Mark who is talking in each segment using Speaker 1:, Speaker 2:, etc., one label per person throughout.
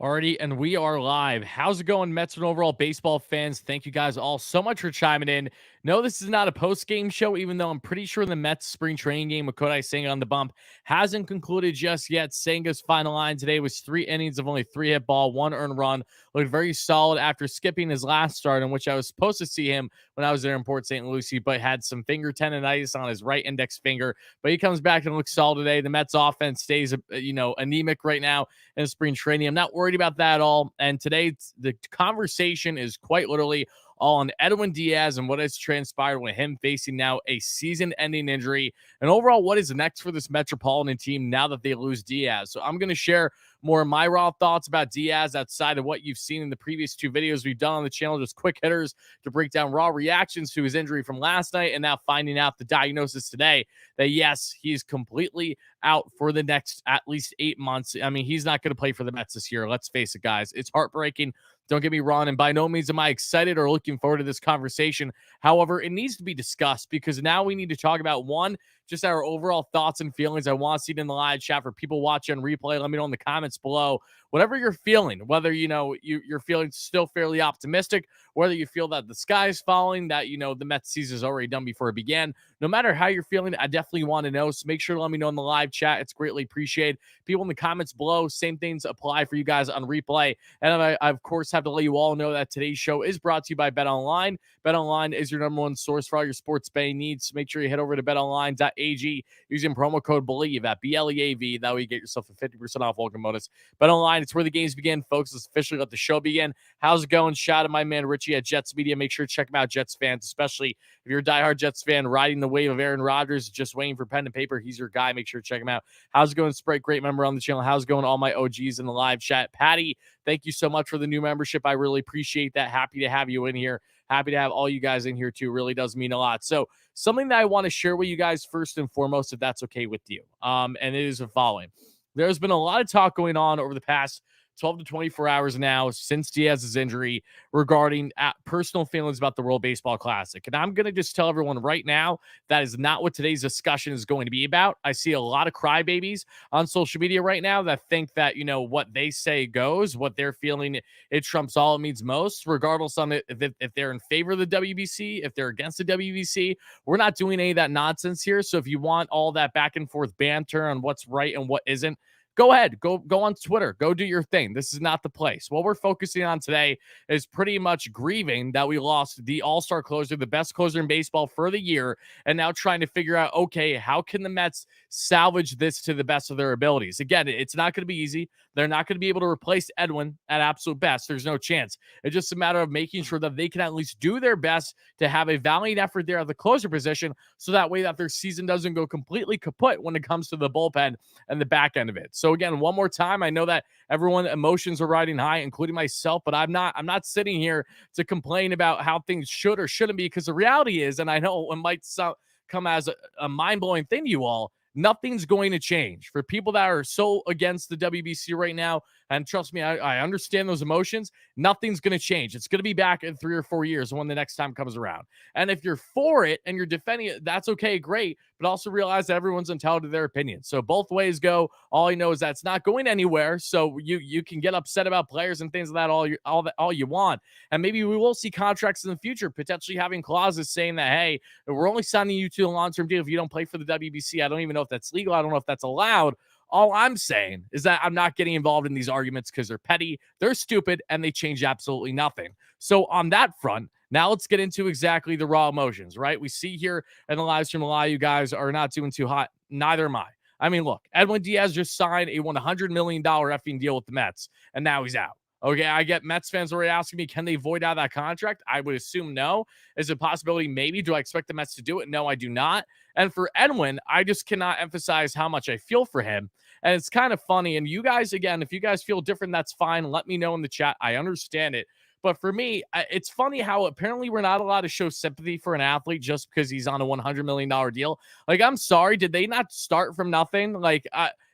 Speaker 1: Alrighty, and we are live. How's it going, Mets and overall baseball fans? Thank you guys all so much for chiming in. No, this is not a post-game show, even though I'm pretty sure the Mets spring training game with Kodai Senga on the bump hasn't concluded just yet. Senga's final line today was 3 innings of only 3 hit ball, 1 earned run. Looked very solid after skipping his last start, in which I was supposed to see him when I was there in Port St. Lucie, but had some finger tendonitis on his right index finger. But he comes back and looks solid today. The Mets offense stays, anemic right now in spring training. I'm not worried about that at all. And today, the conversation is quite literally all on Edwin Diaz and what has transpired with him facing now a season-ending injury, and overall what is next for this Metropolitan team now that they lose Diaz. So I'm going to share more of my raw thoughts about Diaz outside of what you've seen in the previous 2 videos we've done on the channel, just quick hitters to break down raw reactions to his injury from last night, and now finding out the diagnosis today that yes, he's completely out for the next at least 8 months. I mean, he's not going to play for the Mets this year. Let's face it, guys. It's heartbreaking. Don't get me wrong, and by no means am I excited or looking forward to this conversation. However, it needs to be discussed because now we need to talk about, one, just our overall thoughts and feelings. I want to see it in the live chat for people watching on replay. Let me know in the comments below. Whatever you're feeling, whether, you're feeling still fairly optimistic, whether you feel that the sky's falling, that, the Mets season is already done before it began. No matter how you're feeling, I definitely want to know. So make sure to let me know in the live chat. It's greatly appreciated. People in the comments below, same things apply for you guys on replay. And I of course, have to let you all know that today's show is brought to you by BetOnline. BetOnline is your number one source for all your sports betting needs. So make sure you head over to betonline.ag using promo code Bleav at BLEAV. That way you get yourself a 50% off welcome bonus. BetOnline, it's where the games begin, folks. Let's officially let the show begin. How's it going? Shout out to my man Richie at Jets Media. Make sure to check him out, Jets fans, especially if you're a diehard Jets fan riding the wave of Aaron Rodgers, just waiting for pen and paper. He's your guy. Make sure to check him out. How's it going, Sprite? Great member on the channel. How's it going, all my OGs in the live chat? Patty, thank you so much for the new membership. I really appreciate that. Happy to have you in here. Happy to have all you guys in here too. Really does mean a lot. So something that I want to share with you guys first and foremost, if that's okay with you, and it is the following. There's been a lot of talk going on over the past 12 to 24 hours now since Diaz's injury regarding personal feelings about the World Baseball Classic. And I'm going to just tell everyone right now, that is not what today's discussion is going to be about. I see a lot of crybabies on social media right now that think that, what they say goes, what they're feeling, it trumps all it means most, regardless on if they're in favor of the WBC, if they're against the WBC. We're not doing any of that nonsense here. So if you want all that back and forth banter on what's right and what isn't, go ahead, go on Twitter, go do your thing. This is not the place. What we're focusing on today is pretty much grieving that we lost the all-star closer, the best closer in baseball for the year, and now trying to figure out, okay, how can the Mets salvage this to the best of their abilities? Again, it's not going to be easy. They're not going to be able to replace Edwin at absolute best. There's no chance. It's just a matter of making sure that they can at least do their best to have a valiant effort there at the closer position, so that way that their season doesn't go completely kaput when it comes to the bullpen and the back end of it. So again, one more time, I know that everyone emotions are riding high, including myself, but I'm not sitting here to complain about how things should or shouldn't be, because the reality is, and I know it might come as a mind-blowing thing to you all, nothing's going to change. For people that are so against the WBC right now, and trust me, I understand those emotions, nothing's going to change. It's going to be back in 3 or 4 years when the next time comes around. And if you're for it and you're defending it, that's okay, great. But also realize that everyone's entitled to their opinion. So both ways go. All I know is that it's not going anywhere. So you can get upset about players and things like that all you want. And maybe we will see contracts in the future potentially having clauses saying that, hey, we're only signing you to a long-term deal if you don't play for the WBC. I don't even know if that's legal. I don't know if that's allowed. All I'm saying is that I'm not getting involved in these arguments because they're petty, they're stupid, and they change absolutely nothing. So on that front, now let's get into exactly the raw emotions, right? We see here in the live stream, a lot of you guys are not doing too hot. Neither am I. I mean, look, Edwin Diaz just signed a $100 million effing deal with the Mets, and now he's out. Okay, I get Mets fans already asking me, can they void out that contract? I would assume no. Is it a possibility? Maybe. Do I expect the Mets to do it? No, I do not. And for Edwin, I just cannot emphasize how much I feel for him. And it's kind of funny. And you guys, again, if you guys feel different, that's fine. Let me know in the chat. I understand it. But for me, it's funny how apparently we're not allowed to show sympathy for an athlete just because he's on a $100 million deal. Like, I'm sorry. Did they not start from nothing? Like,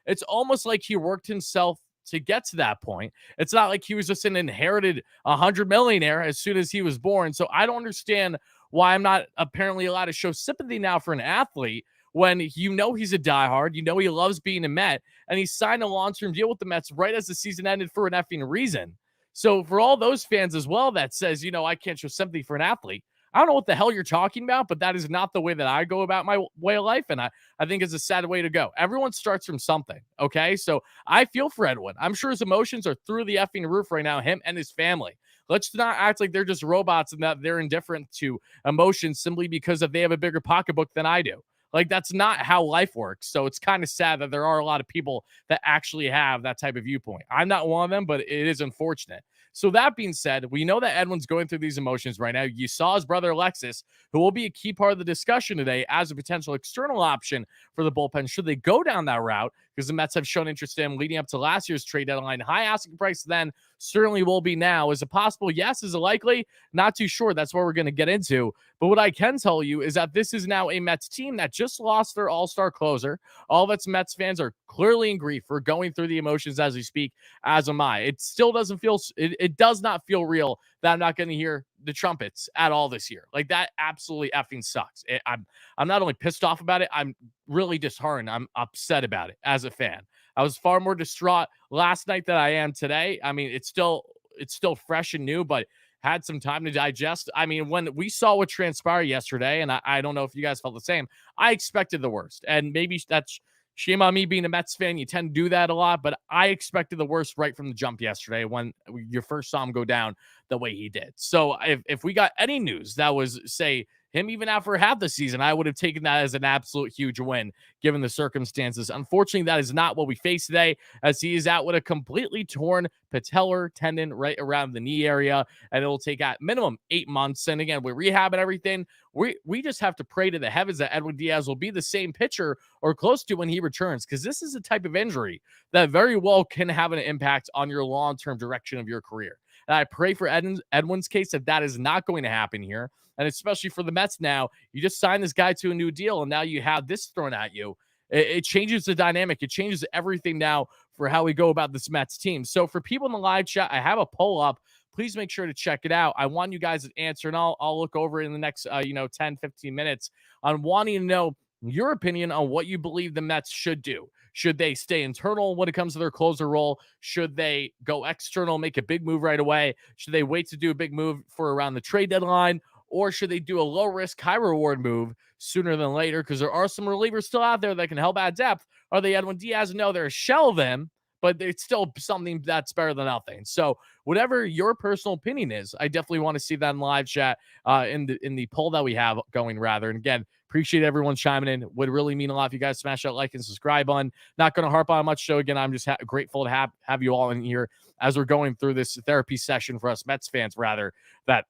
Speaker 1: it's almost like he worked himself to get to that point. It's not like he was just an inherited 100 millionaire as soon as he was born. So I don't understand why I'm not apparently allowed to show sympathy now for an athlete when you know he's a diehard, you know he loves being a Met, and he signed a long-term deal with the Mets right as the season ended for an effing reason. So for all those fans as well that says, I can't show sympathy for an athlete, I don't know what the hell you're talking about, but that is not the way that I go about my way of life. And I think it's a sad way to go. Everyone starts from something. Okay. So I feel for Edwin. I'm sure his emotions are through the effing roof right now, him and his family. Let's not act like they're just robots and that they're indifferent to emotions simply because they have a bigger pocketbook than I do. Like, that's not how life works. So it's kind of sad that there are a lot of people that actually have that type of viewpoint. I'm not one of them, but it is unfortunate. So that being said, we know that Edwin's going through these emotions right now. You saw his brother Alexis, who will be a key part of the discussion today as a potential external option for the bullpen. Should they go down that route? Because the Mets have shown interest in him leading up to last year's trade deadline. High asking price then certainly will be now. Is it possible? Yes. Is it likely? Not too sure. That's what we're going to get into. But what I can tell you is that this is now a Mets team that just lost their all-star closer. All of its Mets fans are clearly in grief. We're going through the emotions as we speak, as am I. It still doesn't feel, it does not feel real that I'm not going to hear the trumpets at all this year. Like, that absolutely effing sucks. I'm not only pissed off about it, I'm really disheartened. I'm upset about it as a fan. I was far more distraught last night than I am today. I mean, it's still fresh and new, but had some time to digest. I mean, when we saw what transpired yesterday, and I don't know if you guys felt the same, I expected the worst. And maybe that's shame on me being a Mets fan. You tend to do that a lot, but I expected the worst right from the jump yesterday when you first saw him go down the way he did. So if we got any news that was, say, him even after half the season, I would have taken that as an absolute huge win given the circumstances. Unfortunately, that is not what we face today, as he is out with a completely torn patellar tendon right around the knee area, and it'll take at minimum 8 months. And again, with rehab and everything, we just have to pray to the heavens that Edwin Diaz will be the same pitcher or close to when he returns, because this is a type of injury that very well can have an impact on your long-term direction of your career. And I pray for Edwin's case that is not going to happen here. And especially for the Mets now, you just signed this guy to a new deal, and now you have this thrown at you. It changes the dynamic. It changes everything now for how we go about this Mets team. So for people in the live chat, I have a poll up. Please make sure to check it out. I want you guys to answer, and I'll look over it in the next 10, 15 minutes on wanting to know your opinion on what you believe the Mets should do. Should they stay internal when it comes to their closer role? Should they go external, make a big move right away? Should they wait to do a big move for around the trade deadline? Or should they do a low-risk, high-reward move sooner than later? Because there are some relievers still out there that can help add depth. Are they Edwin Diaz? No, they're a shell of them, but it's still something that's better than nothing. So whatever your personal opinion is, I definitely want to see that in live chat in the poll that we have going, rather. And again, appreciate everyone chiming in. Would really mean a lot if you guys smash that like and subscribe button. Not going to harp on much. So again, I'm just grateful to have you all in here as we're going through this therapy session for us Mets fans, rather, that,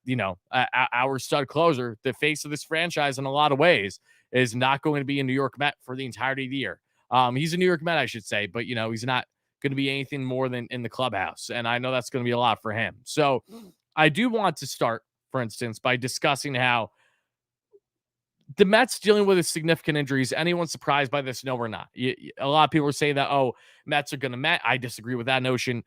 Speaker 1: our stud closer, the face of this franchise in a lot of ways, is not going to be a New York Met for the entirety of the year. He's a New York Met, I should say, but, he's not going to be anything more than in the clubhouse. And I know that's going to be a lot for him. So I do want to start, for instance, by discussing how the Mets dealing with significant injuries. Anyone surprised by this? No, we're not. A lot of people are saying that, Mets are going to Met. I disagree with that notion.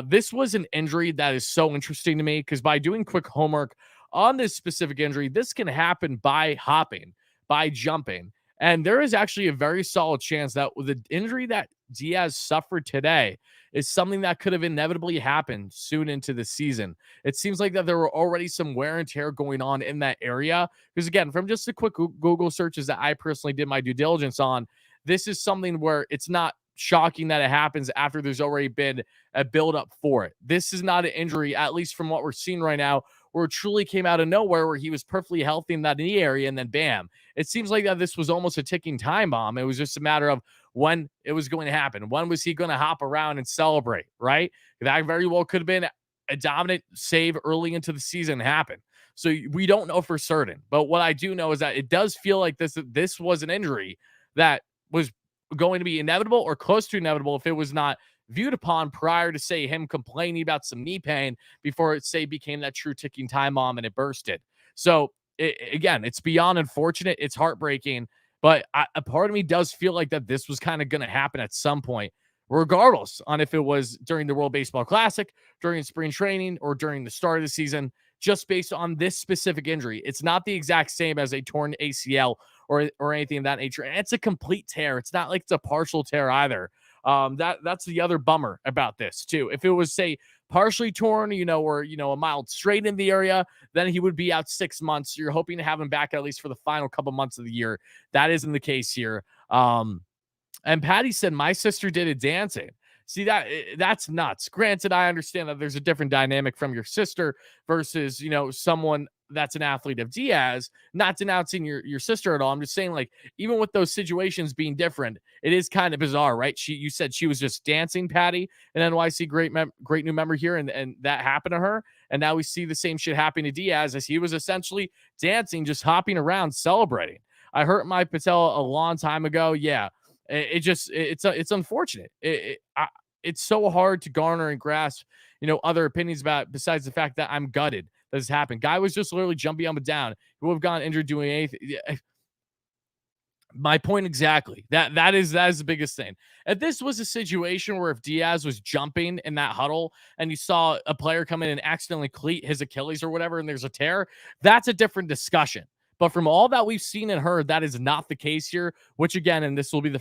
Speaker 1: This was an injury that is so interesting to me, because by doing quick homework on this specific injury, this can happen by hopping, by jumping. And there is actually a very solid chance that the injury that Diaz suffered today is something that could have inevitably happened soon into the season. It seems like that there were already some wear and tear going on in that area. Because again, from just the quick Google searches that I personally did my due diligence on, this is something where it's not shocking that it happens after there's already been a buildup for it. This is not an injury, at least from what we're seeing right now, where it truly came out of nowhere, where he was perfectly healthy in that knee area, and then bam. It seems like that this was almost a ticking time bomb. It was just a matter of when it was going to happen. When was he going to hop around and celebrate, right? That very well could have been a dominant save early into the season happen. So we don't know for certain. But what I do know is that it does feel like this was an injury that was going to be inevitable or close to inevitable if it was not viewed upon prior to, say, him complaining about some knee pain before it, say, became that true ticking time bomb and it bursted. So again, it's beyond unfortunate. It's heartbreaking, but a part of me does feel like that this was kind of going to happen at some point, regardless on if it was during the World Baseball Classic, during spring training, or during the start of the season, just based on this specific injury. It's not the exact same as a torn ACL or anything of that nature. And it's a complete tear. It's not like it's a partial tear either. That's the other bummer about this too. If it was, say, partially torn, or a mild strain in the area, then he would be out 6 months. You're hoping to have him back at least for the final couple months of the year. That isn't the case here. And Patty said, my sister did it dancing. See, that's nuts. Granted, I understand that there's a different dynamic from your sister versus, someone that's an athlete of Diaz. Not denouncing your sister at all. I'm just saying, like, even with those situations being different, it is kind of bizarre, right? You said she was just dancing, Patty, and NYC, great new member here, and that happened to her. And now we see the same shit happening to Diaz, as he was essentially dancing, just hopping around, celebrating. I hurt my patella a long time ago. Yeah. It's unfortunate. It's so hard to garner and grasp, other opinions about it, besides the fact that I'm gutted that this happened. Guy was just literally jumping up and down. He would have gone injured doing anything. My point exactly. That is the biggest thing. If this was a situation where if Diaz was jumping in that huddle and you saw a player come in and accidentally cleat his Achilles or whatever, and there's a tear, that's a different discussion. But from all that we've seen and heard, that is not the case here, which again, and this will be the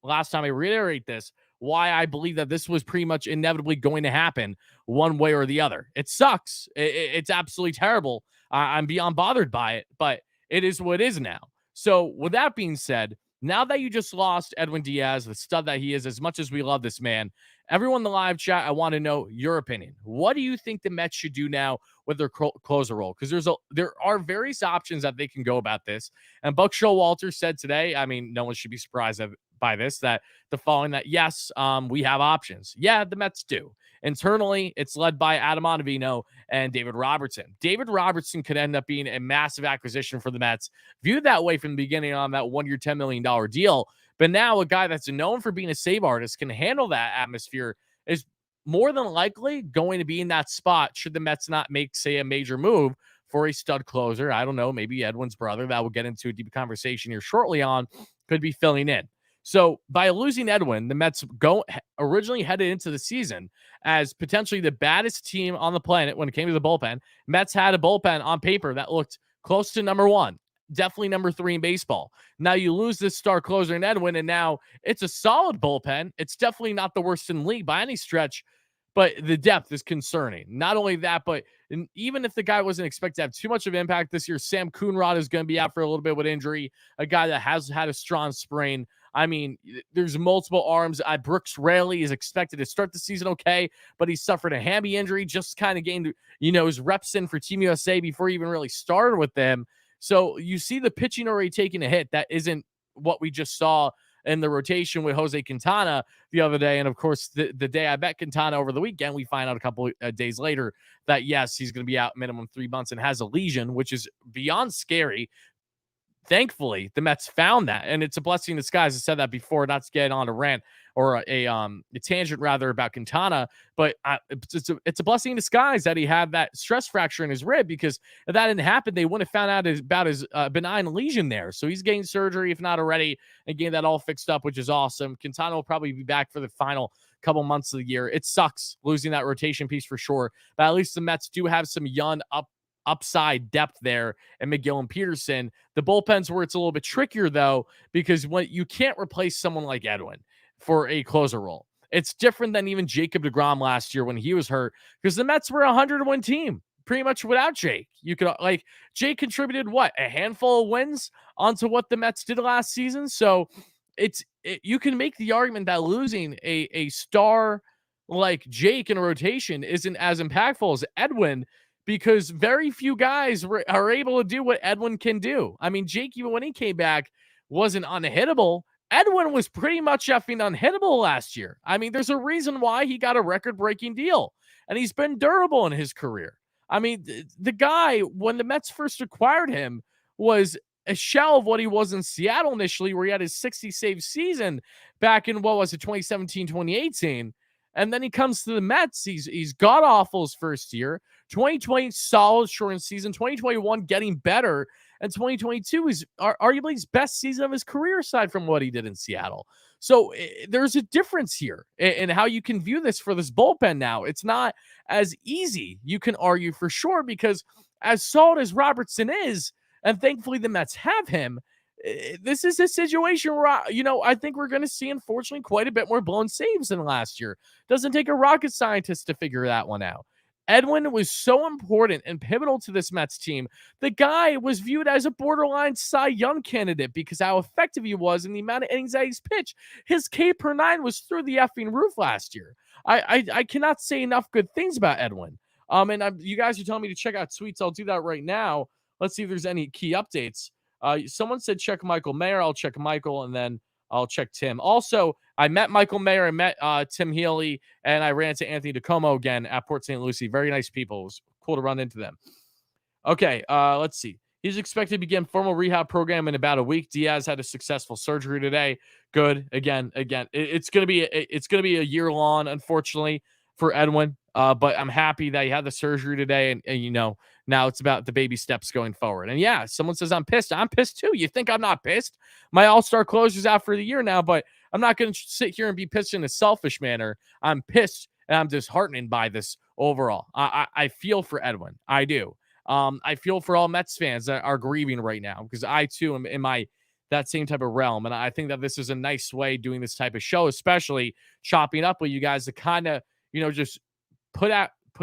Speaker 1: last time I reiterate this, why I believe that this was pretty much inevitably going to happen one way or the other. It sucks. It's absolutely terrible. I'm beyond bothered by it, but it is what it is now. So with that being said, now that you just lost Edwin Diaz, the stud that he is, as much as we love this man, everyone in the live chat, I want to know your opinion. What do you think the Mets should do now with their closer role? Because there are various options that they can go about this. And Buck Showalter said today, I mean, no one should be surprised by this, that the following that, yes, we have options. Yeah, the Mets do. Internally, it's led by Adam Ottavino and David Robertson. David Robertson could end up being a massive acquisition for the Mets, viewed that way from the beginning on that 1 year, $10 million deal. But now a guy that's known for being a save artist, can handle that atmosphere, is more than likely going to be in that spot should the Mets not make, say, a major move for a stud closer. I don't know, maybe Edwin's brother, that we'll get into a deep conversation here shortly on, could be filling in. So by losing Edwin, the Mets originally headed into the season as potentially the baddest team on the planet when it came to the bullpen. Mets had a bullpen on paper that looked close to number one, definitely number 3 in baseball. Now you lose this star closer in Edwin, and now it's a solid bullpen. It's definitely not the worst in the league by any stretch, but the depth is concerning. Not only that, but even if the guy wasn't expected to have too much of an impact this year, Sam Coonrod is going to be out for a little bit with injury, a guy that has had a strong sprain. I mean, there's multiple arms. Brooks Raley is expected to start the season okay, but he suffered a hammy injury, just kind of gained, his reps in for Team USA before he even really started with them. So you see the pitching already taking a hit. That isn't what we just saw in the rotation with Jose Quintana the other day. And of course, the day I bet Quintana over the weekend, we find out a couple of days later that, yes, he's going to be out minimum 3 months and has a lesion, which is beyond scary. Thankfully, the Mets found that, and it's a blessing in disguise. I said that before, not to get on a rant or a tangent rather about Quintana, but it's a blessing in disguise that he had that stress fracture in his rib, because if that didn't happen, they wouldn't have found out about his benign lesion there. So he's getting surgery, if not already, and getting that all fixed up, which is awesome. Quintana will probably be back for the final couple months of the year. It sucks losing that rotation piece for sure, but at least the Mets do have some young upside depth there, and McGill and Peterson. The bullpen's where it's a little bit trickier though, because when you can't replace someone like Edwin for a closer role. It's different than even Jacob deGrom last year when he was hurt, because the Mets were a 100-win team pretty much without Jake. You could, like, Jake contributed a handful of wins onto what the Mets did last season. So you can make the argument that losing a star like Jake in a rotation isn't as impactful as Edwin, because very few guys are able to do what Edwin can do. I mean, Jake, even when he came back, wasn't unhittable. Edwin was pretty much effing unhittable last year. I mean, there's a reason why he got a record-breaking deal, and he's been durable in his career. I mean, the guy, when the Mets first acquired him, was a shell of what he was in Seattle initially, where he had his 60-save season back in, 2017, 2018. And then he comes to the Mets. He's god-awful his first year. 2020, solid short season. 2021, getting better. And 2022 is arguably his best season of his career, aside from what he did in Seattle. So there's a difference here in how you can view this for this bullpen now. It's not as easy, you can argue for sure, because as solid as Robertson is, and thankfully the Mets have him, This is a situation where, I think we're going to see, unfortunately, quite a bit more blown saves than last year. Doesn't take a rocket scientist to figure that one out. Edwin was so important and pivotal to this Mets team. The guy was viewed as a borderline Cy Young candidate because how effective he was and the amount of innings that he's pitched. His K per nine was through the effing roof last year. I cannot say enough good things about Edwin. You guys are telling me to check out tweets. I'll do that right now. Let's see if there's any key updates. Someone said check Michael Mayer. I'll check Michael, and then I'll check Tim. Also, I met Michael Mayer. I met Tim Healy, and I ran into Anthony DeComo again at Port St. Lucie. Very nice people. It was cool to run into them. Okay, let's see. He's expected to begin formal rehab program in about a week. Diaz had a successful surgery today. Good. Again, it's gonna be a year long, unfortunately, for Edwin. But I'm happy that he had the surgery today, and now it's about the baby steps going forward. And yeah, someone says I'm pissed. I'm pissed too. You think I'm not pissed? My all-star closer's out for the year now, but I'm not going to sit here and be pissed in a selfish manner. I'm pissed and I'm disheartened by this overall. I feel for Edwin. I do. I feel for all Mets fans that are grieving right now because I too am in that same type of realm. And I think that this is a nice way doing this type of show, especially chopping up with you guys to kind of, just put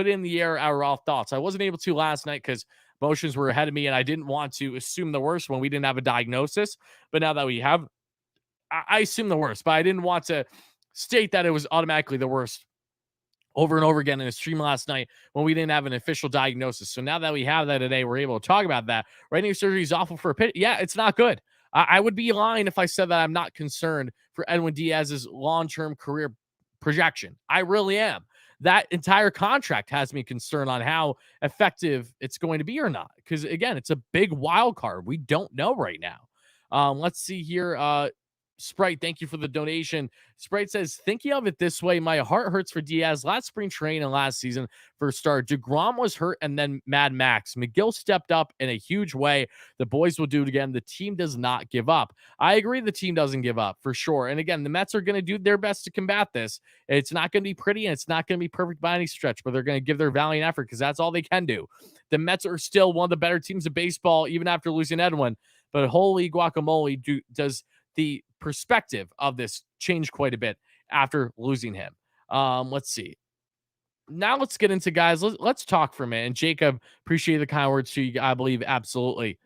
Speaker 1: in the air our raw thoughts. I wasn't able to last night because emotions were ahead of me and I didn't want to assume the worst when we didn't have a diagnosis. But now that we have, I assume the worst, but I didn't want to state that it was automatically the worst over and over again in a stream last night when we didn't have an official diagnosis. So now that we have that today, we're able to talk about that. Right knee surgery is awful for a pitch. Yeah, it's not good. I would be lying if I said that I'm not concerned for Edwin Diaz's long-term career projection. I really am. That entire contract has me concerned on how effective it's going to be or not. Because again, it's a big wild card. We don't know right now. Let's see here. Sprite, thank you for the donation. Sprite says, thinking of it this way, my heart hurts for Diaz. Last spring training and last season for a start, deGrom was hurt and then Mad Max. McGill stepped up in a huge way. The boys will do it again. The team does not give up. I agree the team doesn't give up for sure. And again, the Mets are going to do their best to combat this. It's not going to be pretty and it's not going to be perfect by any stretch, but they're going to give their valiant effort because that's all they can do. The Mets are still one of the better teams of baseball, even after losing Edwin. But holy guacamole, does the perspective of this changed quite a bit after losing him. Let's see. Now let's get into guys. Let's talk for a minute. And Jacob, appreciate the kind words to you. I Bleav absolutely.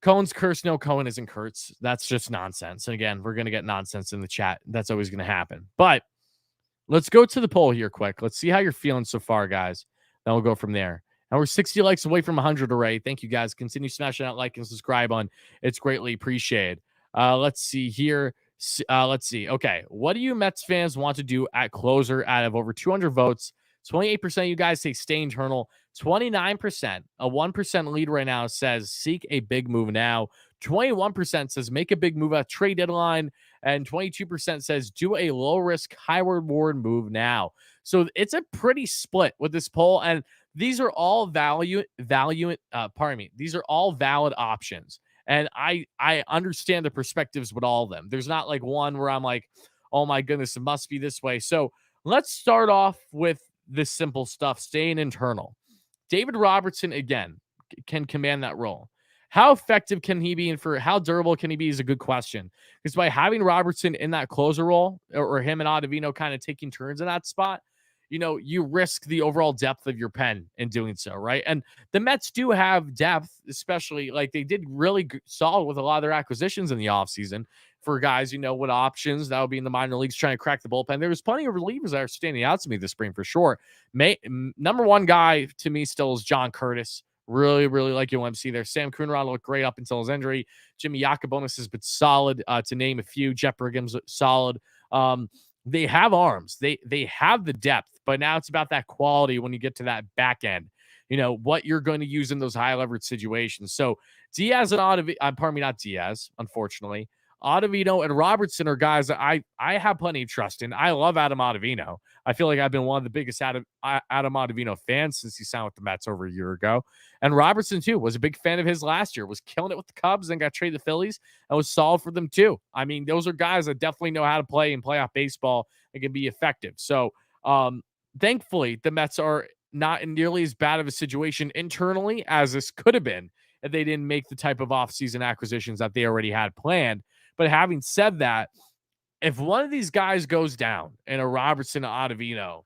Speaker 1: Cohen's curse. No, Cohen isn't Kurtz. That's just nonsense. And again, we're going to get nonsense in the chat. That's always going to happen. But let's go to the poll here quick. Let's see how you're feeling so far, guys. Then we'll go from there. And we're 60 likes away from 100 already. Thank you, guys. Continue smashing that like and subscribe on. It's greatly appreciated. Let's see here. Let's see. Okay. What do you Mets fans want to do at closer out of over 200 votes? 28% of you guys say stay internal. 29%, a 1% lead right now, says seek a big move now. 21% says make a big move at trade deadline. And 22% says do a low risk, high reward move now. So it's a pretty split with this poll. And these are all these are all valid options. And I understand the perspectives with all of them. There's not like one where I'm like, oh my goodness, it must be this way. So let's start off with this simple stuff, staying internal. David Robertson, again, can command that role. How effective can he be and for how durable can he be is a good question. Because by having Robertson in that closer role or him and Ottavino kind of taking turns in that spot, you risk the overall depth of your pen in doing so, right? And the Mets do have depth, especially like they did really solid with a lot of their acquisitions in the offseason for guys, with options that would be in the minor leagues trying to crack the bullpen. There was plenty of relievers that are standing out to me this spring for sure. Number one guy to me still is John Curtis. Really, really like UMC there. Sam Coonrod looked great up until his injury. Jimmy Yacobonis has been solid, to name a few. Jeff Brigham's solid. They have arms. They have the depth, but now it's about that quality when you get to that back end, what you're going to use in those high leverage situations. So Diaz and Ottavino, not Diaz, unfortunately. Ottavino and Robertson are guys that I have plenty of trust in. I love Adam Ottavino. I feel like I've been one of the biggest Adam Ottavino fans since he signed with the Mets over a year ago. And Robertson, too, was a big fan of his last year, was killing it with the Cubs and got traded to the Phillies and was solid for them, too. I mean, those are guys that definitely know how to play and playoff baseball and can be effective. So, thankfully, the Mets are not in nearly as bad of a situation internally as this could have been if they didn't make the type of offseason acquisitions that they already had planned. But having said that, if one of these guys goes down in a Robertson Ottavino,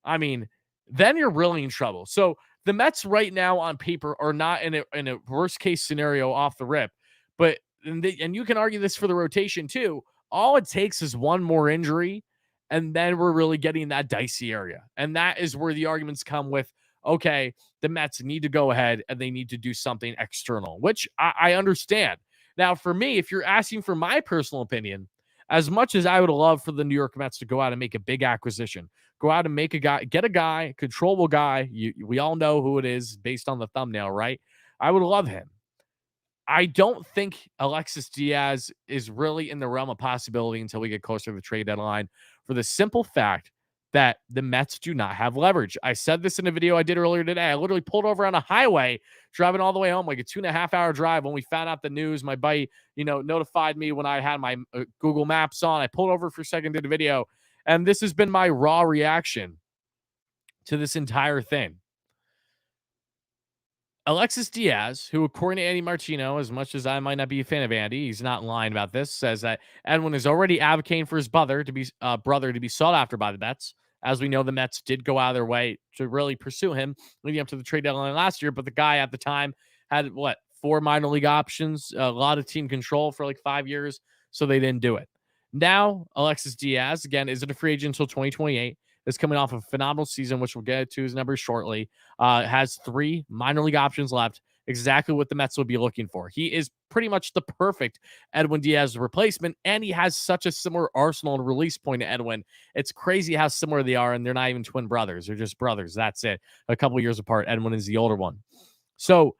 Speaker 1: I mean, then you're really in trouble. So the Mets right now on paper are not in a worst case scenario off the rip, but and you can argue this for the rotation too. All it takes is one more injury, and then we're really getting that dicey area, and that is where the arguments come with. Okay, the Mets need to go ahead and they need to do something external, which I understand. Now, for me, if you're asking for my personal opinion, as much as I would love for the New York Mets to go out and make a big acquisition, go out and make a guy, get a guy, controllable guy. We all know who it is based on the thumbnail, right? I would love him. I don't think Alexis Diaz is really in the realm of possibility until we get closer to the trade deadline for the simple fact that the Mets do not have leverage. I said this in a video I did earlier today. I literally pulled over on a highway, driving all the way home, like a 2.5-hour drive. When we found out the news, my buddy, notified me when I had my Google Maps on. I pulled over for a second, did a video, and this has been my raw reaction to this entire thing. Alexis Diaz, who according to Andy Martino, as much as I might not be a fan of Andy, he's not lying about this, says that Edwin is already advocating for his brother to be sought after by the Mets. As we know, the Mets did go out of their way to really pursue him leading up to the trade deadline last year, but the guy at the time had 4 minor league options, a lot of team control for like 5 years, so they didn't do it. Now, Alexis Diaz, again, isn't a free agent until 2028. Is coming off a phenomenal season, which we'll get to his numbers shortly. Has 3 minor league options left, exactly what the Mets would be looking for. He is pretty much the perfect Edwin Diaz replacement, and he has such a similar arsenal and release point to Edwin. It's crazy how similar they are, and they're not even twin brothers. They're just brothers. That's it. A couple years apart. Edwin is the older one. So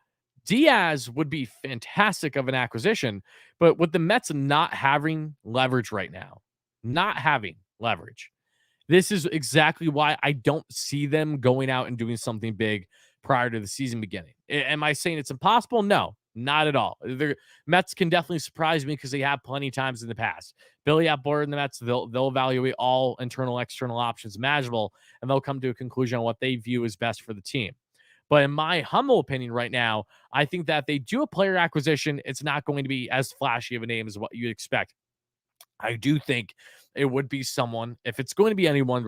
Speaker 1: Diaz would be fantastic of an acquisition, but with the Mets not having leverage right now, this is exactly why I don't see them going out and doing something big prior to the season beginning. Am I saying it's impossible? No, not at all. The Mets can definitely surprise me because they have plenty of times in the past. Billy Apple and the Mets, they'll evaluate all internal, external options imaginable, and they'll come to a conclusion on what they view as best for the team. But in my humble opinion right now, I think that if they do a player acquisition, it's not going to be as flashy of a name as what you'd expect. I do think it would be someone, if it's going to be anyone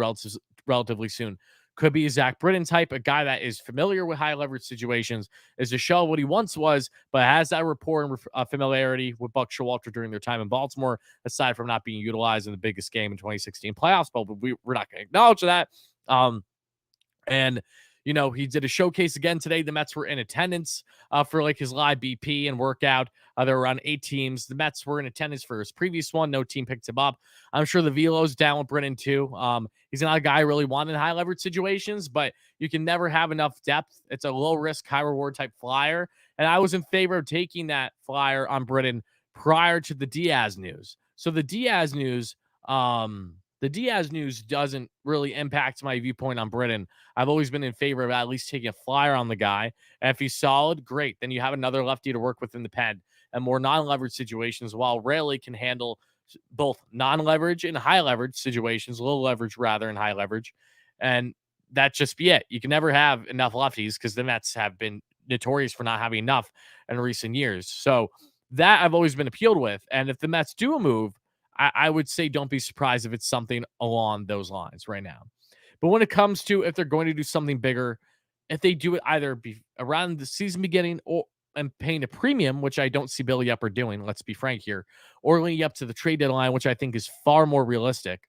Speaker 1: relatively soon, could be a Zach Britton type, a guy that is familiar with high leverage situations, is a shell of what he once was, but has that rapport and familiarity with Buck Showalter during their time in Baltimore, aside from not being utilized in the biggest game in 2016 playoffs. But we're not going to acknowledge that. And he did a showcase again today. The Mets were in attendance for like his live BP and workout. There were around 8 teams. The Mets were in attendance for his previous one. No team picked him up. I'm sure the velo's down with Brennan too. He's not a guy I really wanted in high leverage situations, but you can never have enough depth. It's a low risk, high reward type flyer. And I was in favor of taking that flyer on Britton prior to the Diaz news. So the Diaz news doesn't really impact my viewpoint on Britton. I've always been in favor of at least taking a flyer on the guy. And if he's solid, great. Then you have another lefty to work with in the pen. And more non-leverage situations, while Rayleigh can handle both non-leverage and high leverage situations, low leverage rather and high leverage. And that just be it. You can never have enough lefties because the Mets have been notorious for not having enough in recent years. So that I've always been appealed with. And if the Mets do a move, I would say don't be surprised if it's something along those lines right now. But when it comes to if they're going to do something bigger, if they do it either around the season beginning and paying a premium, which I don't see Billy Upper doing, let's be frank here, or leading up to the trade deadline, which I think is far more realistic,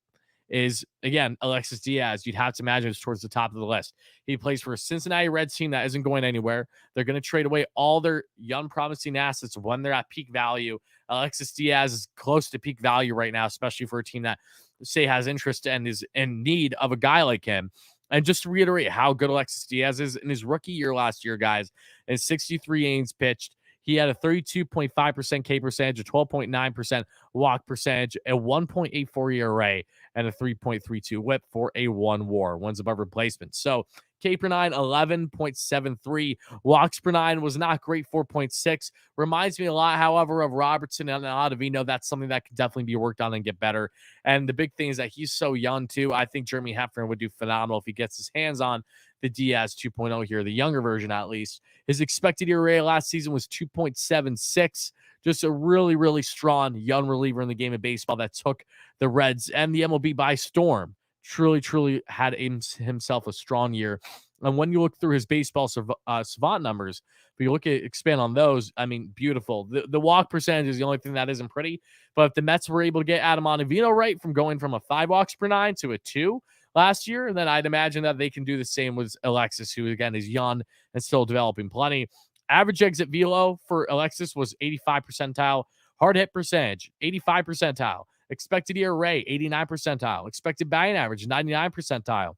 Speaker 1: is, again, Alexis Diaz. You'd have to imagine it's towards the top of the list. He plays for a Cincinnati Reds team that isn't going anywhere. They're going to trade away all their young, promising assets when they're at peak value. Alexis Diaz is close to peak value right now, especially for a team that, say, has interest and is in need of a guy like him. And just to reiterate how good Alexis Diaz is in his rookie year last year, guys, in 63 innings pitched, he had a 32.5% K percentage, a 12.9% walk percentage, a 1.84 ERA, and a 3.32 whip for a 1 WAR, one's above replacement. So K per 9, 11.73. Walks per 9 was not great, 4.6. Reminds me a lot, however, of Robertson and Ottavino. That's something that could definitely be worked on and get better. And the big thing is that he's so young, too. I think Jeremy Hefner would do phenomenal if he gets his hands on the Diaz 2.0 here, the younger version at least. His expected ERA last season was 2.76. Just a really, really strong young reliever in the game of baseball that took the Reds and the MLB by storm. Truly, truly had himself a strong year. And when you look through his baseball savant numbers, if you look at expand on those, I mean, beautiful. The walk percentage is the only thing that isn't pretty. But if the Mets were able to get Adam Ottavino right from going from a 5 walks per 9 to a 2 last year, then I'd imagine that they can do the same with Alexis, who again is young and still developing plenty. Average exit velo for Alexis was 85 percentile. Hard hit percentage, 85 percentile. Expected ERA, 89 percentile. Expected batting average, 99 percentile.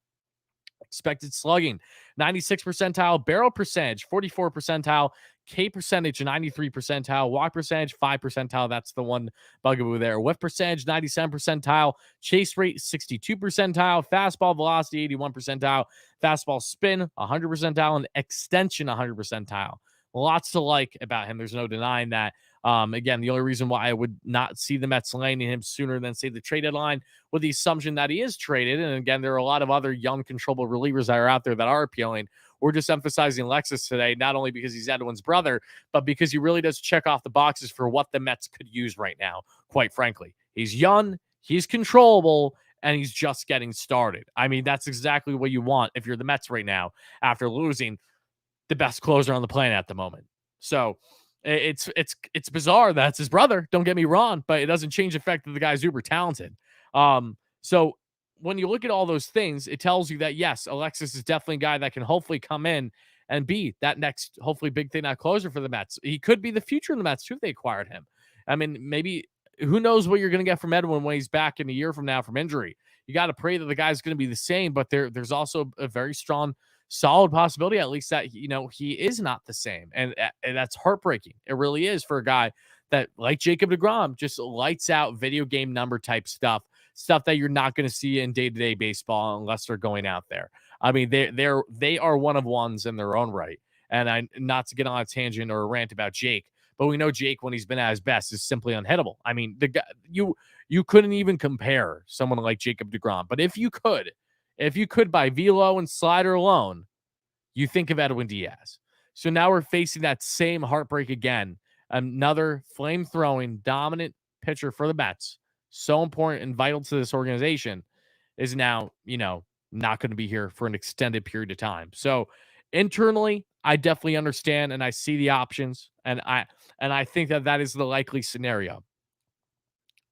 Speaker 1: Expected slugging, 96 percentile. Barrel percentage, 44 percentile. K percentage, 93 percentile. Walk percentage, 5 percentile. That's the one bugaboo there. Whiff percentage, 97 percentile. Chase rate, 62 percentile. Fastball velocity, 81 percentile. Fastball spin, 100 percentile. And extension, 100 percentile. Lots to like about him. There's no denying that. Again, the only reason why I would not see the Mets landing him sooner than, say, the trade deadline, with the assumption that he is traded. And again, there are a lot of other young, controllable relievers that are out there that are appealing. We're just emphasizing Alexis today, not only because he's Edwin's brother, but because he really does check off the boxes for what the Mets could use right now, quite frankly. He's young, he's controllable, and he's just getting started. I mean, that's exactly what you want if you're the Mets right now after losing the best closer on the planet at the moment. So it's bizarre that's his brother. Don't get me wrong, but it doesn't change the fact that the guy's uber talented. So when you look at all those things, it tells you that yes, Alexis is definitely a guy that can hopefully come in and be that next, hopefully big thing, that closer for the Mets. He could be the future in the Mets too if they acquired him. I mean, maybe who knows what you're going to get from Edwin when he's back in a year from now from injury. You got to pray that the guy's going to be the same, but there's also a very strong, solid possibility, at least, that he is not the same, and that's heartbreaking. It really is, for a guy that, like Jacob deGrom, just lights out video game number type stuff that you're not going to see in day-to-day baseball unless they're going out there. I mean, they are one of ones in their own right. And not to get on a tangent or a rant about Jake, but we know Jake, when he's been at his best, is simply unhittable. I mean, the guy, you couldn't even compare someone like Jacob deGrom, but if you could by velo and slider alone, you think of Edwin Diaz. So now we're facing that same heartbreak again. Another flame-throwing, dominant pitcher for the Mets, so important and vital to this organization, is now, not going to be here for an extended period of time. So internally, I definitely understand and I see the options, and I think that is the likely scenario.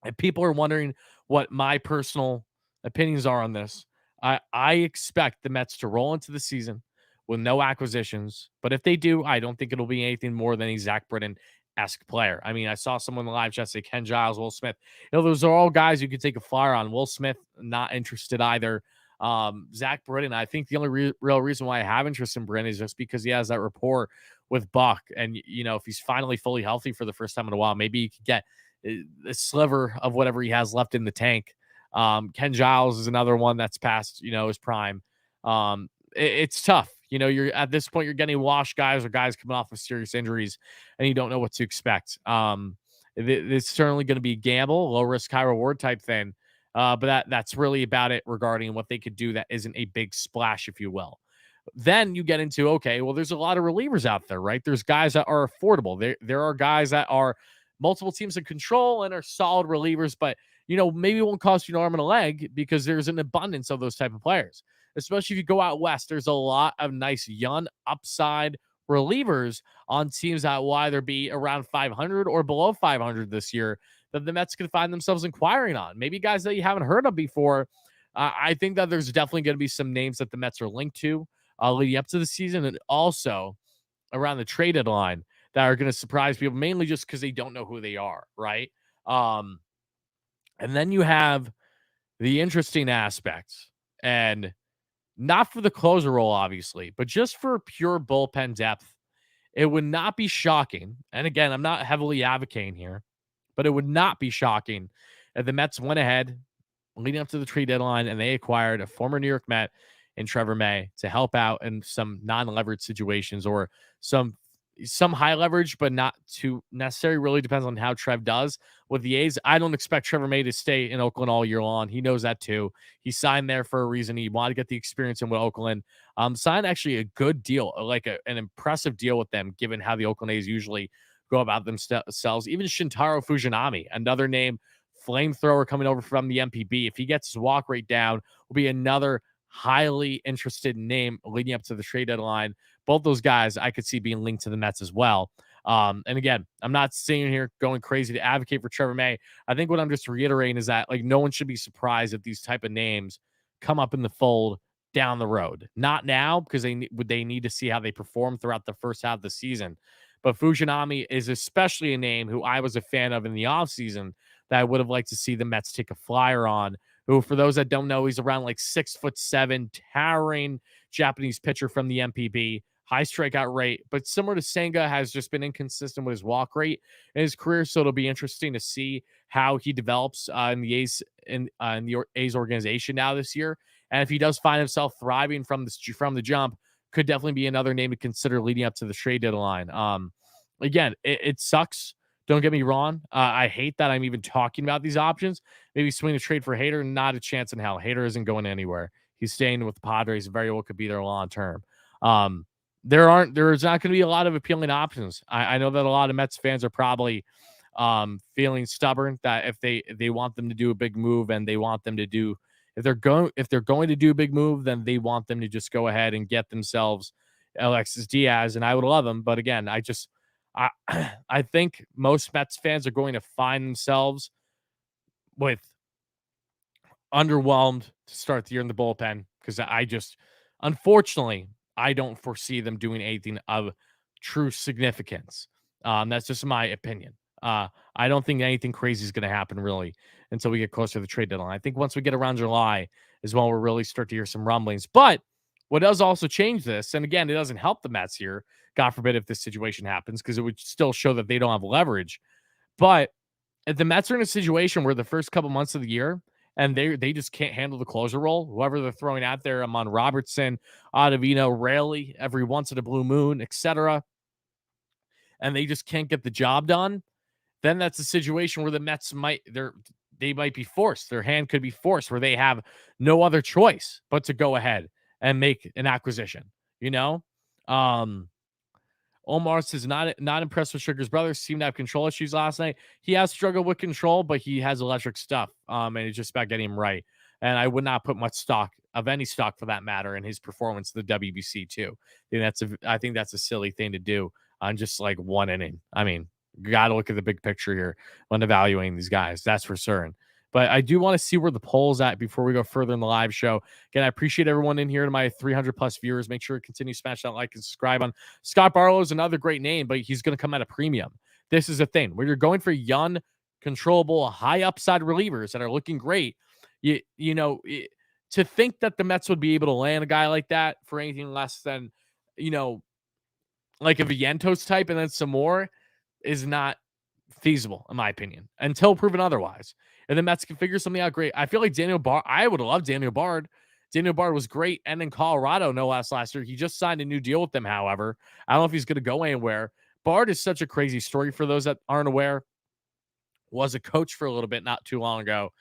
Speaker 1: And people are wondering what my personal opinions are on this. I expect the Mets to roll into the season with no acquisitions, but if they do, I don't think it'll be anything more than a Zach Britton-esque player. I mean, I saw someone in the live chat say Ken Giles, Will Smith. Those are all guys you could take a flyer on. Will Smith, not interested either. Zach Britton, I think the only real reason why I have interest in Britton is just because he has that rapport with Buck. And, if he's finally fully healthy for the first time in a while, maybe he could get a sliver of whatever he has left in the tank. Ken Giles is another one that's past, his prime. It's tough. You're at this point, you're getting washed guys or guys coming off of serious injuries, and you don't know what to expect. It's certainly going to be a gamble, low risk, high reward type thing. But that's really about it regarding what they could do that isn't a big splash, if you will. Then you get into, okay, well, there's a lot of relievers out there, right? There's guys that are affordable. There are guys that are multiple teams in control and are solid relievers, but, maybe it won't cost you an arm and a leg, because there's an abundance of those type of players. Especially if you go out west, there's a lot of nice young upside relievers on teams that will either be around 500 or below 500 this year that the Mets could find themselves inquiring on. Maybe guys that you haven't heard of before. I think that there's definitely going to be some names that the Mets are linked to leading up to the season, and also around the trade deadline, that are going to surprise people, mainly just because they don't know who they are, right? And then you have the interesting aspects, and not for the closer role, obviously, but just for pure bullpen depth. It would not be shocking, and again, I'm not heavily advocating here, but it would not be shocking if the Mets went ahead leading up to the trade deadline and they acquired a former New York Met in Trevor May to help out in some non-leveraged situations, or some some high leverage, but not too necessary. Really depends on how Trev does with the A's. I don't expect Trevor May to stay in Oakland all year long. He knows that too. He signed there for a reason. He wanted to get the experience in with Oakland. Signed actually a good deal, like an impressive deal with them, given how the Oakland A's usually go about themselves. Even Shintaro Fujinami, another name, flamethrower coming over from the MPB. If he gets his walk rate down, will be another highly interested name leading up to the trade deadline. Both those guys I could see being linked to the Mets as well. And again, I'm not sitting here going crazy to advocate for Trevor May. I think what I'm just reiterating is that like no one should be surprised if these type of names come up in the fold down the road. Not now because they need to see how they perform throughout the first half of the season. But Fujinami is especially a name who I was a fan of in the offseason that I would have liked to see the Mets take a flyer on. Who, for those that don't know, he's around like 6'7", towering Japanese pitcher from the MPB, high strikeout rate, but similar to Senga, has just been inconsistent with his walk rate in his career. So it'll be interesting to see how he develops in the A's organization now this year. And if he does find himself thriving from the jump, could definitely be another name to consider leading up to the trade deadline. Again, it sucks. Don't get me wrong. I hate that I'm even talking about these options. Maybe swing a trade for Hader, not a chance in hell. Hader isn't going anywhere. He's staying with the Padres. Very well could be there long term. There's not going to be a lot of appealing options. I know that a lot of Mets fans are probably feeling stubborn that if they want them to do a big move and they want them to do if they're going to do a big move, then they want them to just go ahead and get themselves Alexis Diaz, and I would love him. But again, I I think most Mets fans are going to find themselves with underwhelmed to start the year in the bullpen because unfortunately, I don't foresee them doing anything of true significance. That's just my opinion. I don't think anything crazy is going to happen really until we get closer to the trade deadline. I think once we get around July is when we'll really start to hear some rumblings. But what does also change this, and again, it doesn't help the Mets here, God forbid if this situation happens, because it would still show that they don't have leverage. But if the Mets are in a situation where the first couple months of the year and they just can't handle the closer role, whoever they're throwing out there, Amon Robertson, Ottavino, Raley, every once in a blue moon, etc., and they just can't get the job done, then that's a situation where the Mets they might be forced. Their hand could be forced where they have no other choice but to go ahead and make an acquisition. You know, Omar says not impressed with Sugar's brothers. Seemed to have control issues last night. He has struggled with control, but he has electric stuff. And it's just about getting him right. And I would not put much stock of any stock for that matter in his performance in the WBC too. I think that's a silly thing to do on just like one inning. I mean, you got to look at the big picture here when evaluating these guys. That's for certain. But I do want to see where the poll's at before we go further in the live show. Again, I appreciate everyone in here to my 300 plus viewers. Make sure to continue smash that like and subscribe on Scott Barlow is another great name, but he's going to come at a premium. This is the thing where you're going for young, controllable, high upside relievers that are looking great. To think that the Mets would be able to land a guy like that for anything less than, like a Vientos type and then some more is not feasible, in my opinion, until proven otherwise. And the Mets can figure something out great. I feel like I would have loved Daniel Bard. Daniel Bard was great. And in Colorado, no last year. He just signed a new deal with them, however. I don't know if he's going to go anywhere. Bard is such a crazy story for those that aren't aware. Was a coach for a little bit not too long ago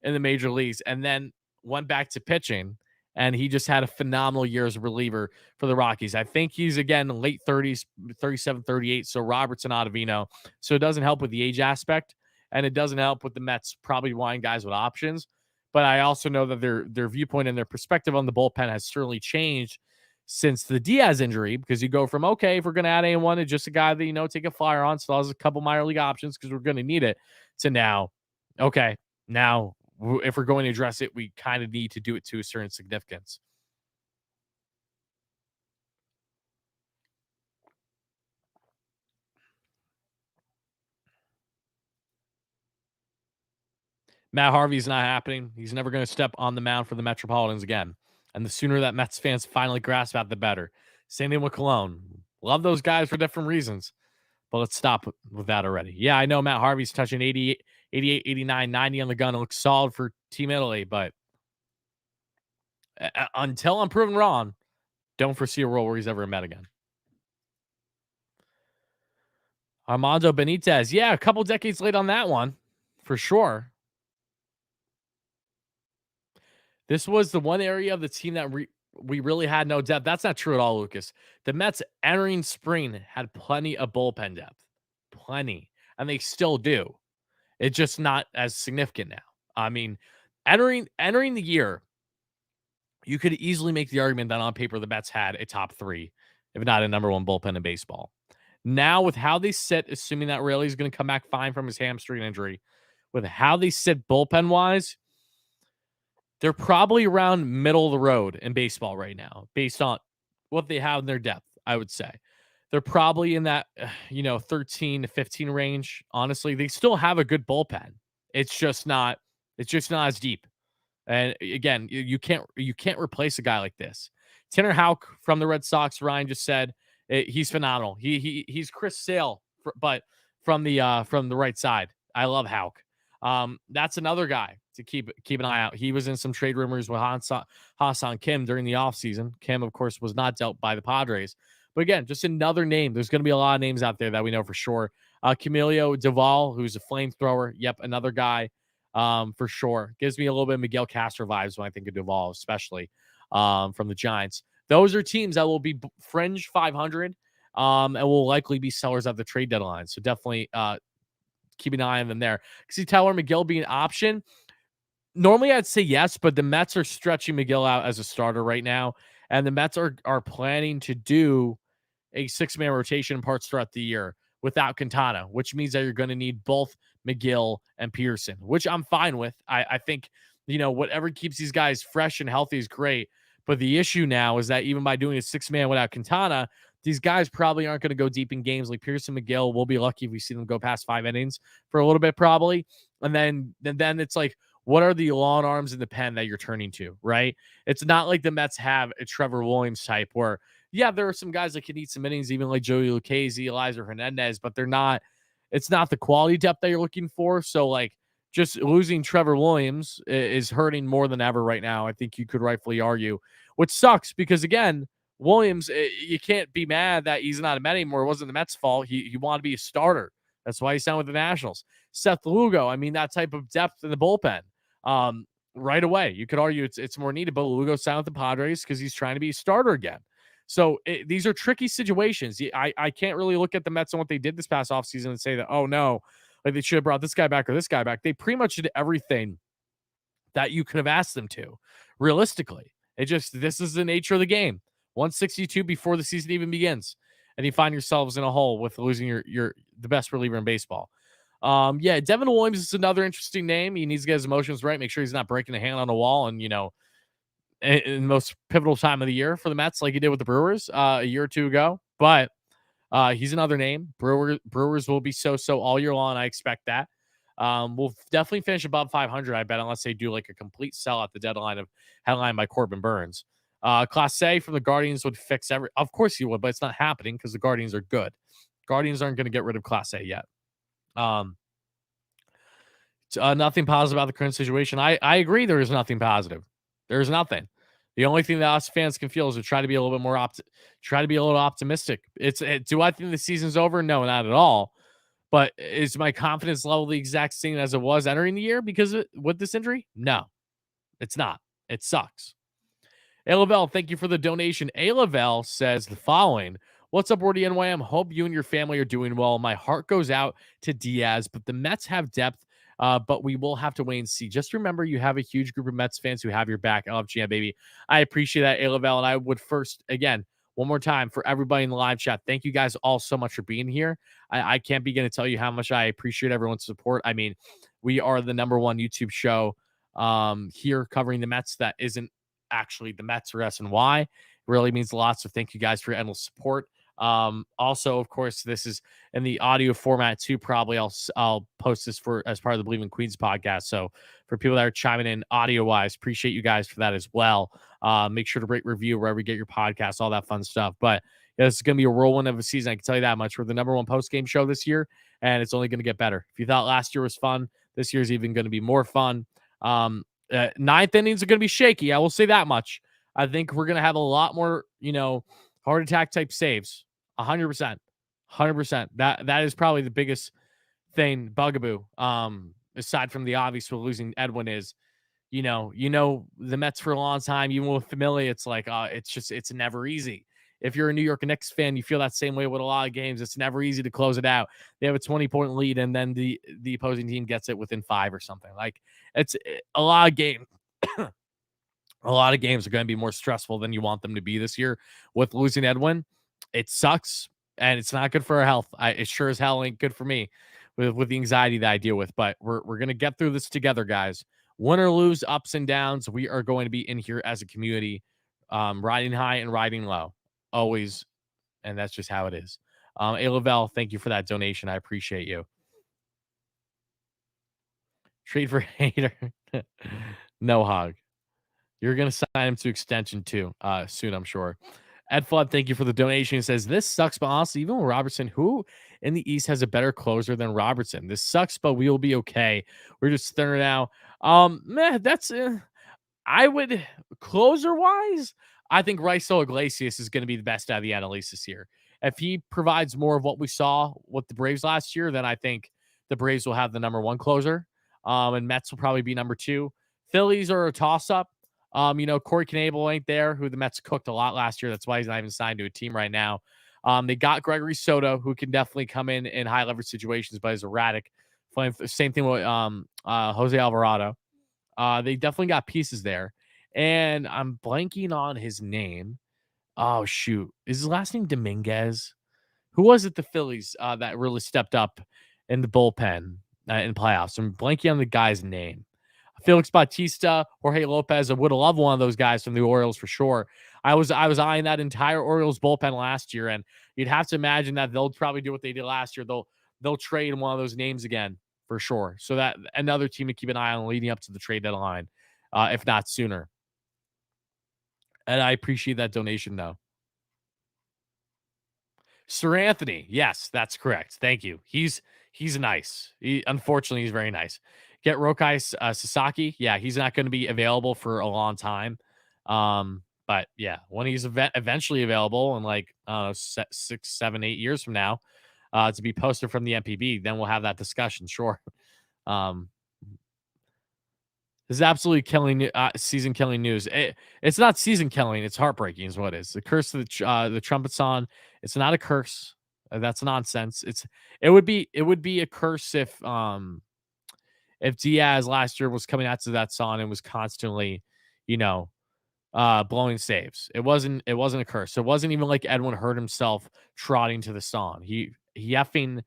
Speaker 1: in the major leagues and then went back to pitching. And he just had a phenomenal year as a reliever for the Rockies. I think he's, again, late 30s, 37, 38. So Robertson, Ottavino. So it doesn't help with the age aspect. And it doesn't help with the Mets probably wanting guys with options. But I also know that their viewpoint and their perspective on the bullpen has certainly changed since the Diaz injury, because you go from, okay, if we're going to add anyone to just a guy that, take a flyer on, still has a couple minor league options because we're going to need it, to now, okay, now if we're going to address it, we kind of need to do it to a certain significance. Matt Harvey's not happening. He's never going to step on the mound for the Metropolitans again. And the sooner that Mets fans finally grasp that, the better. Same thing with Cologne. Love those guys for different reasons. But let's stop with that already. Yeah, I know Matt Harvey's touching 88, 89, 90 on the gun. It looks solid for Team Italy. But until I'm proven wrong, don't foresee a role where he's ever met again. Armando Benitez. Yeah, a couple decades late on that one, for sure. This was the one area of the team that we really had no depth. That's not true at all, Lucas. The Mets entering spring had plenty of bullpen depth, plenty, and they still do. It's just not as significant now. I mean, entering the year, you could easily make the argument that on paper the Mets had a top three, if not a number one bullpen in baseball. Now, with how they sit, assuming that Rayleigh's going to come back fine from his hamstring injury, with how they sit bullpen wise, they're probably around middle of the road in baseball right now, based on what they have in their depth, I would say. They're probably in that, 13 to 15 range. Honestly, they still have a good bullpen. It's just not, it's just not as deep. And again, you can't replace a guy like this. Tanner Houck from the Red Sox, Ryan just said he's phenomenal. He's Chris Sale, but from the right side. I love Houck. That's another guy to keep an eye out. He was in some trade rumors with Ha-Seong Kim during the offseason. Kim, of course, was not dealt by the Padres. But again, just another name. There's going to be a lot of names out there that we know for sure. Camilo Doval, who's a flamethrower. Yep, another guy for sure. Gives me a little bit of Miguel Castro vibes when I think of Doval, especially from the Giants. Those are teams that will be fringe 500 and will likely be sellers at the trade deadline. So definitely keep an eye on them there. See Tyler McGill being an option. Normally I'd say yes, but the Mets are stretching McGill out as a starter right now. And the Mets are planning to do a six-man rotation parts throughout the year without Quintana, which means that you're going to need both McGill and Pearson, which I'm fine with. I think, whatever keeps these guys fresh and healthy is great. But the issue now is that even by doing a six-man without Quintana, these guys probably aren't going to go deep in games like Pearson, McGill. We'll be lucky if we see them go past 5 innings for a little bit, probably. And then it's like, what are the long arms in the pen that you're turning to, right? It's not like the Mets have a Trevor Williams type where, yeah, there are some guys that can eat some innings, even like Joey Lucchesi, Eliza Hernandez, but it's not the quality depth that you're looking for. So, like, just losing Trevor Williams is hurting more than ever right now. I think you could rightfully argue, which sucks because, again, Williams, you can't be mad that he's not a Met anymore. It wasn't the Mets' fault. He wanted to be a starter. That's why he signed with the Nationals. Seth Lugo, I mean, that type of depth in the bullpen. Right away, you could argue it's more needed, but Lugo signed with the Padres because he's trying to be a starter again. So these are tricky situations. I can't really look at the Mets and what they did this past offseason and say that, oh, no, like they should have brought this guy back or this guy back. They pretty much did everything that you could have asked them to, realistically. This is the nature of the game. 162 before the season even begins, and you find yourselves in a hole with losing the best reliever in baseball. Yeah, Devin Williams is another interesting name. He needs to get his emotions right. Make sure he's not breaking a hand on a wall and, in the most pivotal time of the year for the Mets, like he did with the Brewers a year or two ago. But he's another name. Brewers will be so all year long. I expect that. We'll definitely finish above 500, I bet, unless they do like a complete sell at the deadline of headline by Corbin Burns. Class A from the Guardians would fix of course he would, but it's not happening because the Guardians are good. Guardians aren't going to get rid of Class A yet. Nothing positive about the current situation. I agree. There is nothing positive. There's nothing. The only thing that us fans can feel is to try to be a little bit more try to be a little optimistic. Do I think the season's over? No, not at all. But is my confidence level the exact same as it was entering the year with this injury? No, it's not. It sucks. A. Lavelle, thank you for the donation. A. Lavelle says the following. What's up, WardyNYM? Hope you and your family are doing well. My heart goes out to Diaz, but the Mets have depth, but we will have to wait and see. Just remember, you have a huge group of Mets fans who have your back. I love GM, baby. I appreciate that, A. Lavelle, and I would first, again, one more time for everybody in the live chat, thank you guys all so much for being here. I can't begin to tell you how much I appreciate everyone's support. I mean, we are the number one YouTube show here covering the Mets that isn't actually the Mets or SNY. It really means a lot. So thank you guys for your endless support. Also, of course, this is in the audio format too. Probably I'll post this as part of the Bleav in Queens podcast. So for people that are chiming in audio wise, appreciate you guys for that as well. Make sure to rate, review wherever you get your podcasts, all that fun stuff. But yeah, this is going to be a whirlwind of a season. I can tell you that much. We're the number one post game show this year, and it's only going to get better. If you thought last year was fun, this year's even going to be more fun. Ninth innings are going to be shaky. I will say that much. I think we're going to have a lot more, heart attack type saves. 100%. 100%. That is probably the biggest thing, bugaboo. Aside from the obvious with losing Edwin is, the Mets for a long time, even with Familia, it's like, it's never easy. If you're a New York Knicks fan, you feel that same way with a lot of games. It's never easy to close it out. They have a 20-point lead, and then the opposing team gets it within 5 or something. Like, it's a lot of games. A lot of games are going to be more stressful than you want them to be this year. With losing Edwin, it sucks, and it's not good for our health. It sure as hell ain't good for me with the anxiety that I deal with. But we're going to get through this together, guys. Win or lose, ups and downs, we are going to be in here as a community, riding high and riding low, always, and that's just how it is. A Lavelle, thank you for that donation. I appreciate you. Trade for hater. No hog. You're going to sign him to extension too, soon, I'm sure. Ed Flood, thank you for the donation. He says, this sucks, but honestly, even with Robertson, who in the East has a better closer than Robertson? This sucks, but we will be okay. We're just thinner now. That's I would, closer wise, I think Raiso Iglesias is going to be the best out of the NL East this year. If he provides more of what we saw with the Braves last year, then I think the Braves will have the number 1 closer. And Mets will probably be number 2. Phillies are a toss up. Corey Knebel ain't there, who the Mets cooked a lot last year. That's why he's not even signed to a team right now. They got Gregory Soto, who can definitely come in high leverage situations, but is erratic. Same thing with Jose Alvarado. They definitely got pieces there. And I'm blanking on his name. Oh, shoot. Is his last name Dominguez? Who was it, the Phillies, that really stepped up in the bullpen in playoffs? I'm blanking on the guy's name. Felix Bautista, Jorge Lopez. I would have loved one of those guys from the Orioles for sure. I was eyeing that entire Orioles bullpen last year, and you'd have to imagine that they'll probably do what they did last year. They'll trade one of those names again for sure. So that another team to keep an eye on leading up to the trade deadline, if not sooner. And I appreciate that donation, though. Sir Anthony. Yes, that's correct. Thank you. He's nice. Unfortunately, he's very nice. Get Rokai Sasaki. Yeah, he's not going to be available for a long time. But yeah, when he's eventually available in like 6, 7, 8 years from now, to be posted from the MPB, then we'll have that discussion. Sure. This is absolutely killing, season killing news. It's not season killing. It's heartbreaking, is what it is. The curse of the trumpets on. It's not a curse. That's nonsense. It would be a curse if Diaz last year was coming out to that song and was constantly, blowing saves. It wasn't a curse. It wasn't even like Edwin hurt himself trotting to the song. He effing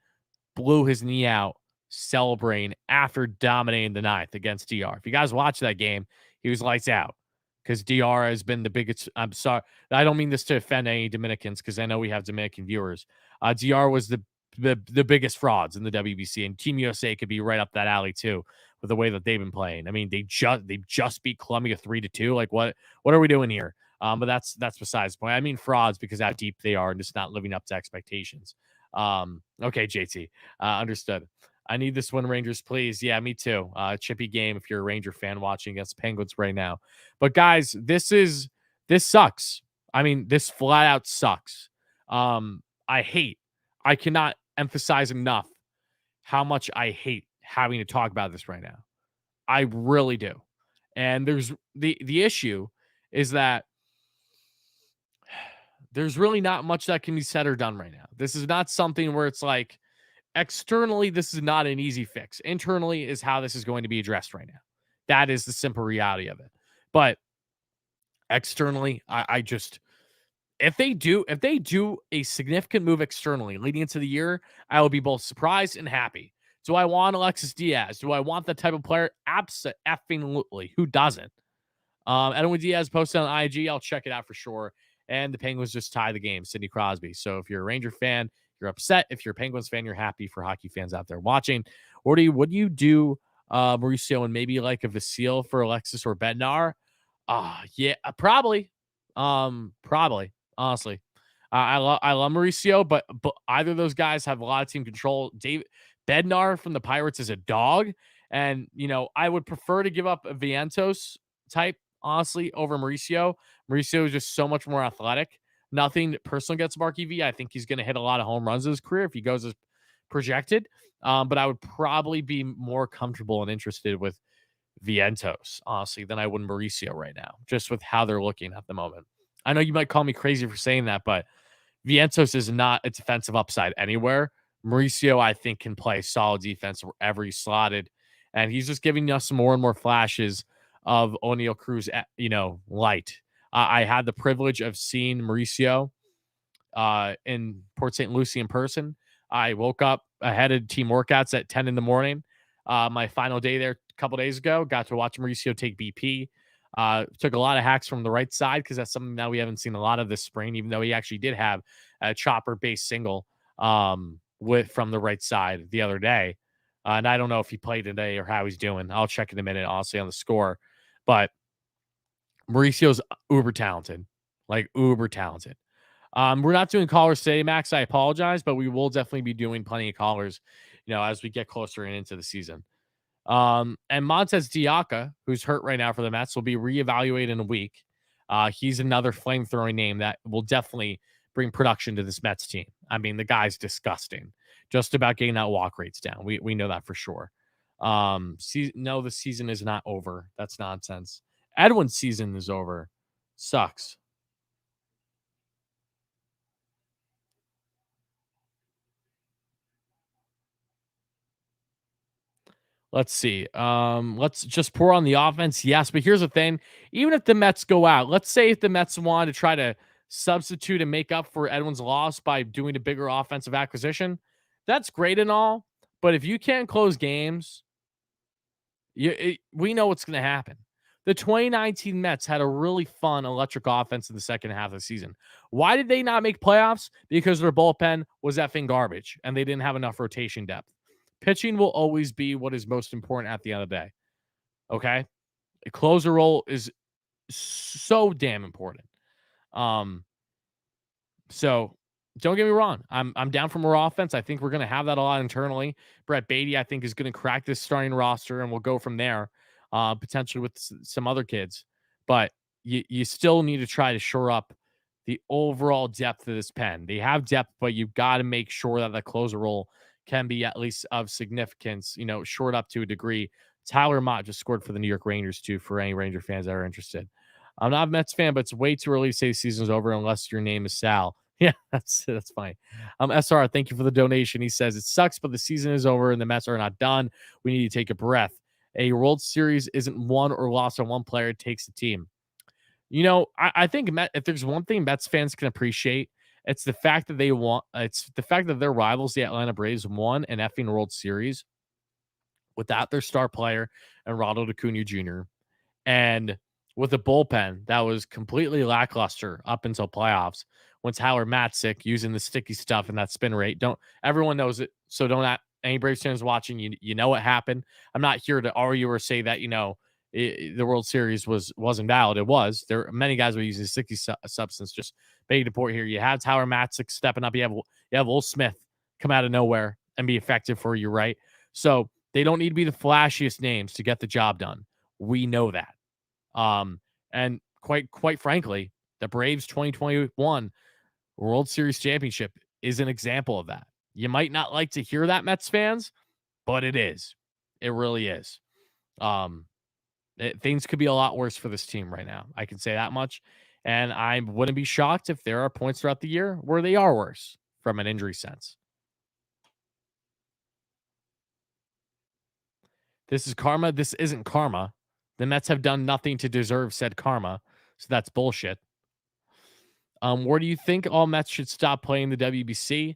Speaker 1: blew his knee out celebrating after dominating the 9th against DR. If you guys watch that game, he was lights out because DR has been the biggest. I'm sorry. I don't mean this to offend any Dominicans because I know we have Dominican viewers. DR was the biggest frauds in the WBC, and Team USA could be right up that alley too with the way that they've been playing. I mean, they just beat Colombia 3-2. Like what are we doing here? But that's besides the point. I mean frauds because how deep they are and just not living up to expectations. Okay, JT. Understood. I need this one, Rangers, please. Yeah, me too. Chippy game if you're a Ranger fan watching against Penguins right now. But guys, this sucks. I mean, this flat out sucks. I cannot emphasize enough how much I hate having to talk about this right now. I really do. And there's the issue is that there's really not much that can be said or done right now. This is not something where it's like, externally, this is not an easy fix. Internally is how this is going to be addressed right now. That is the simple reality of it. But externally, I just, if they do a significant move externally leading into the year, I will be both surprised and happy. Do I want Alexis Diaz? Do I want that type of player? Absolutely. Who doesn't? Edwin Diaz posted on IG. I'll check it out for sure. And the Penguins just tie the game, Sidney Crosby. So if you're a Ranger fan, you're upset. If you're a Penguins fan, you're happy for hockey fans out there watching. Would you do Mauricio and maybe like a Vasile for Alexis or Bednar? Yeah, probably. Probably. Honestly, I love Mauricio, but either of those guys have a lot of team control. David Bednar from the Pirates is a dog, and I would prefer to give up a Vientos type honestly over Mauricio. Mauricio is just so much more athletic. Nothing personal against Marky V. I think he's going to hit a lot of home runs in his career if he goes as projected. But I would probably be more comfortable and interested with Vientos, honestly, than I would Mauricio right now, just with how they're looking at the moment. I know you might call me crazy for saying that, but Vientos is not a defensive upside anywhere. Mauricio, I think, can play solid defense wherever he's slotted, and he's just giving us more and more flashes of O'Neal Cruz, light. I had the privilege of seeing Mauricio in Port St. Lucie in person. I woke up ahead of team workouts at 10 in the morning. My final day there a couple days ago, got to watch Mauricio take BP. Took a lot of hacks from the right side because that's something that we haven't seen a lot of this spring, even though he actually did have a chopper-based single from the right side the other day. And I don't know if he played today or how he's doing. I'll check in a minute, honestly, on the score. But Mauricio's uber talented, like uber talented. We're not doing callers today, Max. I apologize, but we will definitely be doing plenty of callers, as we get closer into the season. And Montez Diaca, who's hurt right now for the Mets, will be reevaluated in a week. He's another flame-throwing name that will definitely bring production to this Mets team. I mean, the guy's disgusting. Just about getting that walk rates down. We know that for sure. No, the season is not over. That's nonsense. Edwin's season is over. Sucks. Let's see. Let's just pour on the offense. Yes, but here's the thing. Even if the Mets go out, let's say if the Mets want to try to substitute and make up for Edwin's loss by doing a bigger offensive acquisition, that's great and all. But if you can't close games, we know what's going to happen. The 2019 Mets had a really fun electric offense in the second half of the season. Why did they not make playoffs? Because their bullpen was effing garbage and they didn't have enough rotation depth. Pitching will always be what is most important at the end of the day. Okay? A closer role is so damn important. So don't get me wrong. I'm down for more offense. I think we're going to have that a lot internally. Brett Beatty, I think, is going to crack this starting roster, and we'll go from there, potentially with some other kids. But you still need to try to shore up the overall depth of this pen. They have depth, but you've got to make sure that the closer role can be at least of significance, shored up to a degree. Tyler Mott just scored for the New York Rangers, too, for any Ranger fans that are interested. I'm not a Mets fan, but it's way too early to say the season's over unless your name is Sal. Yeah, that's fine. SR, thank you for the donation. He says, it sucks, but the season is over and the Mets are not done. We need to take a breath. A World Series isn't won or lost on one player. It takes the team. I think if there's one thing Mets fans can appreciate, it's the fact that their rivals, the Atlanta Braves, won an effing World Series without their star player and Ronald Acuna Jr. And with a bullpen that was completely lackluster up until playoffs. Once Howard Matzik using the sticky stuff and that spin rate, everyone knows it. So don't any Braves fans watching, you know what happened. I'm not here to argue or say that the World Series wasn't valid. It was. There are many guys were using sticky substance. Just begging to point here. You have Howard Matzik stepping up. You have Will Smith come out of nowhere and be effective for you, right? So they don't need to be the flashiest names to get the job done. We know that. And quite frankly, the Braves 2021 World Series championship is an example of that. You might not like to hear that, Mets fans, but it is. It really is. Things could be a lot worse for this team right now. I can say that much. And I wouldn't be shocked if there are points throughout the year where they are worse from an injury sense. This is karma. This isn't karma. The Mets have done nothing to deserve said karma. So that's bullshit. Where do you think all Mets should stop playing the WBC?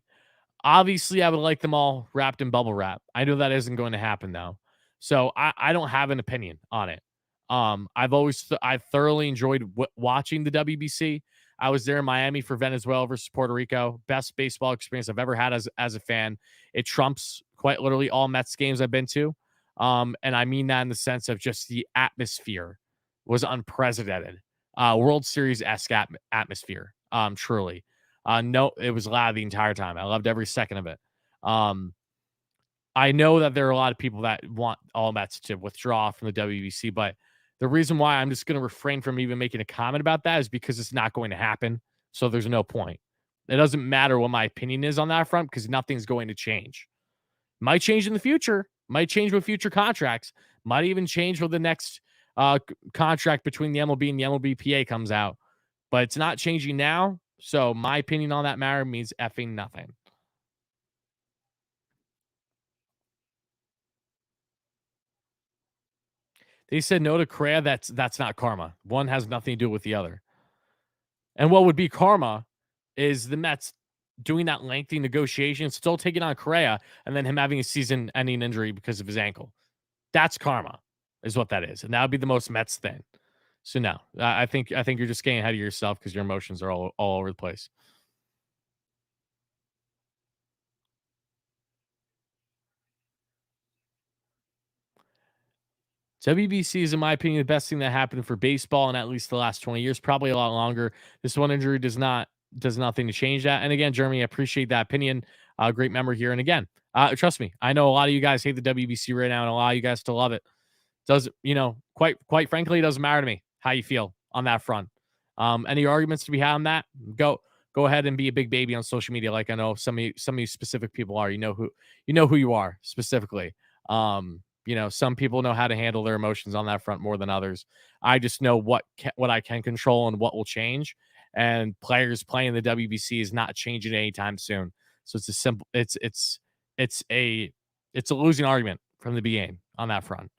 Speaker 1: Obviously, I would like them all wrapped in bubble wrap. I know that isn't going to happen though. So I don't have an opinion on it. I've thoroughly enjoyed watching the WBC. I was there in Miami for Venezuela versus Puerto Rico. Best baseball experience I've ever had as a fan. It trumps quite literally all Mets games I've been to. And I mean that in the sense of just the atmosphere was unprecedented. World Series-esque atmosphere, truly. No, it was loud the entire time. I loved every second of it. I know that there are a lot of people that want all Mets to withdraw from the WBC, but the reason why I'm just going to refrain from even making a comment about that is because it's not going to happen. So there's no point. It doesn't matter what my opinion is on that front because nothing's going to change. Might change in the future, might change with future contracts, might even change with the next contract between the MLB and the MLBPA comes out. But it's not changing now. So my opinion on that matter means effing nothing. They said no to Correa. That's not karma. One has nothing to do with the other. And what would be karma is the Mets doing that lengthy negotiation, still taking on Correa, and then him having a season-ending injury because of his ankle. That's karma, is what that is, and that would be the most Mets thing. So no, I think you're just getting ahead of yourself because your emotions are all over the place. WBC is, in my opinion, the best thing that happened for baseball in at least the last 20 years, probably a lot longer. This one injury does nothing to change that. And again, Jeremy, I appreciate that opinion. Great memory here. And again, trust me, I know a lot of you guys hate the WBC right now, and a lot of you guys still love it. Does quite frankly, it doesn't matter to me how you feel on that front. Any arguments to be had on that? Go ahead and be a big baby on social media, like I know some of you specific people are. You know who you are specifically. Some people know how to handle their emotions on that front more than others. I just know what I can control and what will change. And players playing the WBC is not changing anytime soon. So it's a simple. It's a losing argument from the beginning on that front.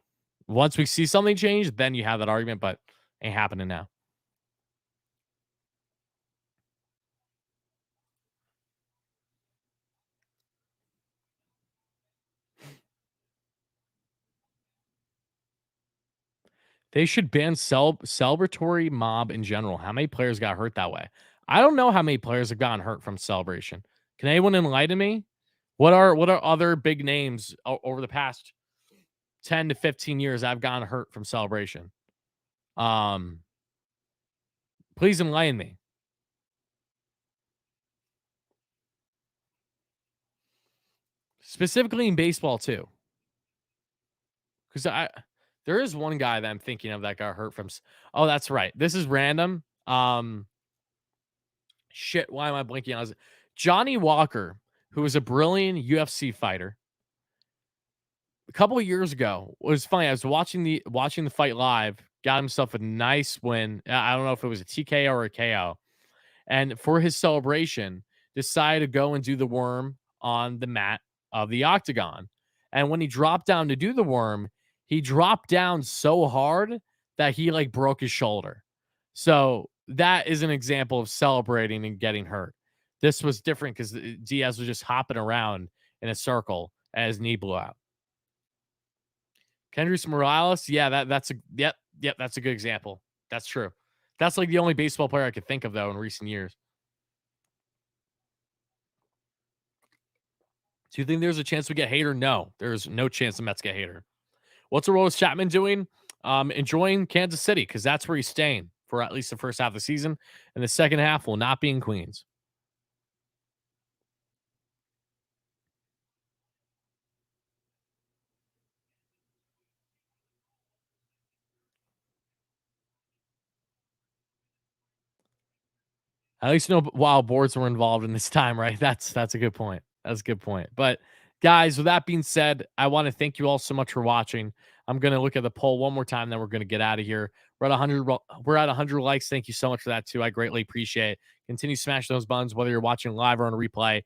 Speaker 1: Once we see something change, then you have that argument, but ain't happening now. They should ban celebratory mob in general. How many players got hurt that way? I don't know how many players have gotten hurt from celebration. Can anyone enlighten me? What are other big names over the past 10 to 15 years I've gotten hurt from celebration? Um, Please enlighten me. Specifically in baseball too. Because there is one guy that I'm thinking of that got hurt from. Oh, that's right. This is random. Shit. Why am I blinking on it? Johnny Walker, who was a brilliant UFC fighter, a couple of years ago. It was funny. I was watching the fight live. Got himself a nice win. I don't know if it was a TKO or a KO. And for his celebration, decided to go and do the worm on the mat of the octagon. And when he dropped down to do the worm, he dropped down so hard that he like broke his shoulder. So that is an example of celebrating and getting hurt. This was different because Diaz was just hopping around in a circle as his knee blew out. Kendrys Morales, yeah, that's a yep, that's a good example. That's true. That's like the only baseball player I could think of though in recent years. Do you think there's a chance we get Hater? No, there's no chance the Mets get Hater. What's Aroldis Chapman doing? Enjoying Kansas City because that's where he's staying for at least the first half of the season, and the second half will not be in Queens. At least no wild boards were involved in this time, right? That's a good point. That's a good point. But guys, with that being said, I want to thank you all so much for watching. I'm gonna look at the poll one more time, then we're gonna get out of here. We're at 100 likes. Thank you so much for that too. I greatly appreciate it. Continue to smash those buttons, whether you're watching live or on a replay.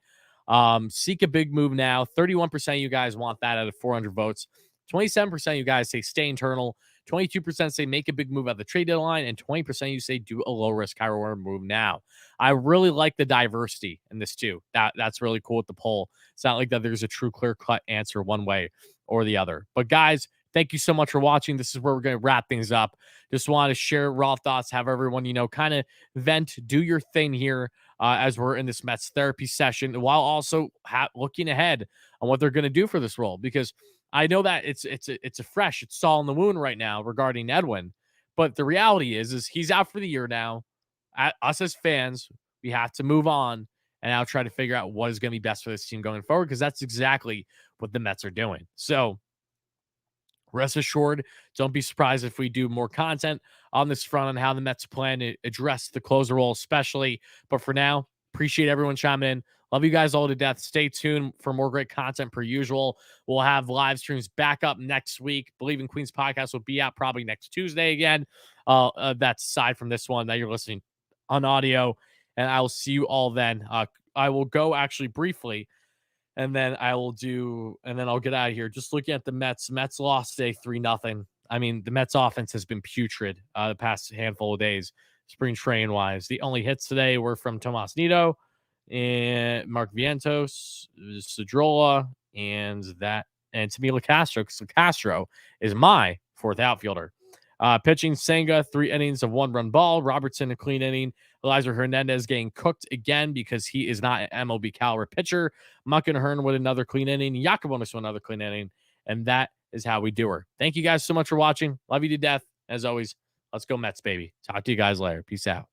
Speaker 1: Seek a big move now. 31% of you guys want that out of 400 votes. 27% of you guys say stay internal. 22% say make a big move at the trade deadline, and 20% of you say do a low risk, high reward move now. I really like the diversity in this too. That's really cool with the poll. It's not like that there's a true clear cut answer one way or the other. But guys, thank you so much for watching. This is where we're going to wrap things up. Just want to share raw thoughts, have everyone, kind of vent, do your thing here as we're in this Mets therapy session, while also looking ahead on what they're going to do for this role. Because I know that it's a fresh, it's all in the wound right now regarding Edwin. But the reality is he's out for the year now. Us as fans, we have to move on and now try to figure out what is going to be best for this team going forward, because that's exactly what the Mets are doing. So Rest assured, don't be surprised if we do more content on this front on how the Mets plan to address the closer role, especially. But for now, appreciate everyone chiming in. Love you guys all to death. Stay tuned for more great content per usual. We'll have live streams back up next week. Bleav in Queens podcast will be out probably next Tuesday again. That's aside from this one that you're listening on audio. And I will see you all then. I will go actually briefly, and then I'll get out of here. Just looking at the Mets. Mets lost today 3-0. I mean, the Mets offense has been putrid the past handful of days, spring training wise. The only hits today were from Tomas Nido and Mark Vientos, Cedrola, and Tamila Castro, because Castro is my fourth outfielder. Pitching, Senga, 3 innings of 1-run ball. Robertson, a clean inning. Eliza Hernandez getting cooked again because he is not an MLB caliber pitcher. Muckenhern with another clean inning. Yakubonis with another clean inning. And that is how we do her. Thank you guys so much for watching. Love you to death. As always, let's go Mets, baby. Talk to you guys later. Peace out.